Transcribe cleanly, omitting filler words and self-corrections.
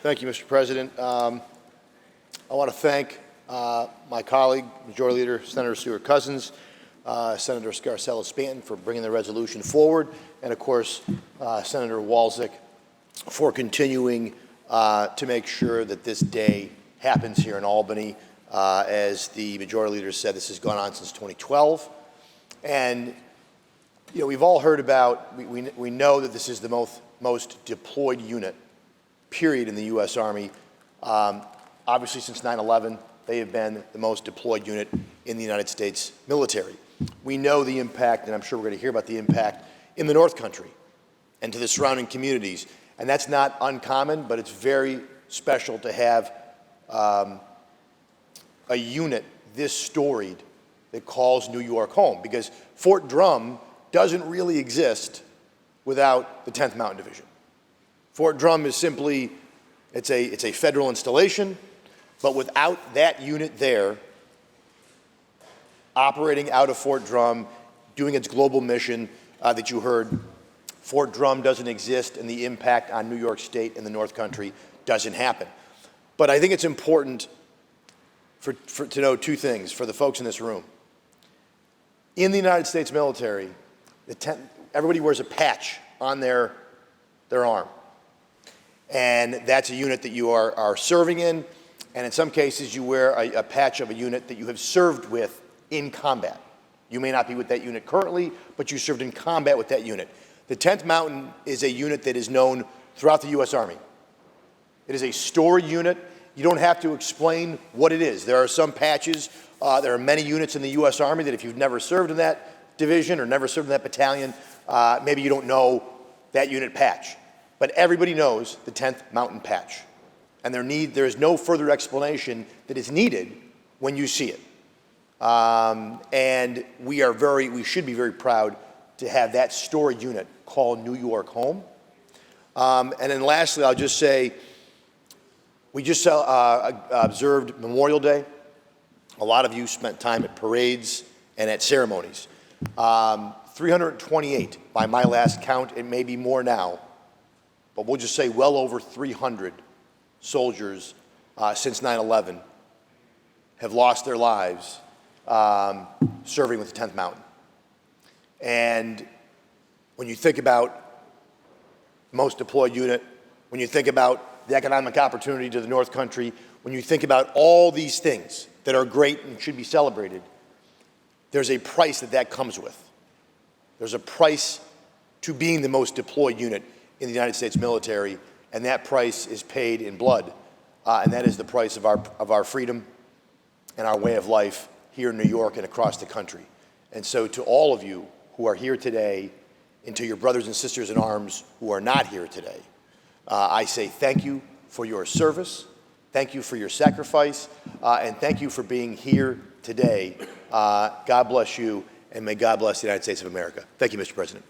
Thank you, Mr. President. I want to thank my colleague, Majority Leader Senator Stewart Cousins, Senator Scarcella-Stanton for bringing the resolution forward, and of course, Senator Walczyk for continuing to make sure that this day happens here in Albany. As the Majority Leader said, this has gone on since 2012. And, you know, we've all heard about, we know that this is the most deployed unit, period, in the U.S. Army. Obviously, since 9/11, they have been the most deployed unit in the United States military. We know the impact, and I'm sure we're going to hear about the impact in the North Country and to the surrounding communities. And that's not uncommon, but it's very special to have a unit this storied that calls New York home, because Fort Drum doesn't really exist without the 10th Mountain Division. Fort Drum is simply, it's a federal installation, but without that unit there, operating out of Fort Drum, doing its global mission that you heard, Fort Drum doesn't exist, and the impact on New York State and the North Country doesn't happen. But I think it's important to know two things for the folks in this room. In the United States military, everybody wears a patch on their arm. And that's a unit that you are serving in, and in some cases you wear a patch of a unit that you have served with in combat. You may not be with that unit currently, but you served in combat with that unit. The 10th Mountain is a unit that is known throughout the U.S. Army. It is a storied unit. You don't have to explain what it is. There are some patches, there are many units in the U.S. Army that if you've never served in that division or never served in that battalion, maybe you don't know that unit patch. But everybody knows the 10th Mountain patch. And there is no further explanation that is needed when you see it. And we should be very proud to have that storied unit call New York home. And then lastly, I'll just say, we just observed Memorial Day. A lot of you spent time at parades and at ceremonies. 328, by my last count, it may be more now, but we'll just say well over 300 soldiers since 9/11 have lost their lives serving with the 10th Mountain. And when you think about most deployed unit, when you think about the economic opportunity to the North Country, when you think about all these things that are great and should be celebrated, there's a price that comes with. There's a price to being the most deployed unit in the United States military, and that price is paid in blood, and that is the price of our freedom and our way of life here in New York and across the country. And so to all of you who are here today, and to your brothers and sisters in arms who are not here today, I say thank you for your service, thank you for your sacrifice, and thank you for being here today. God bless you, and may God bless the United States of America. Thank you, Mr. President.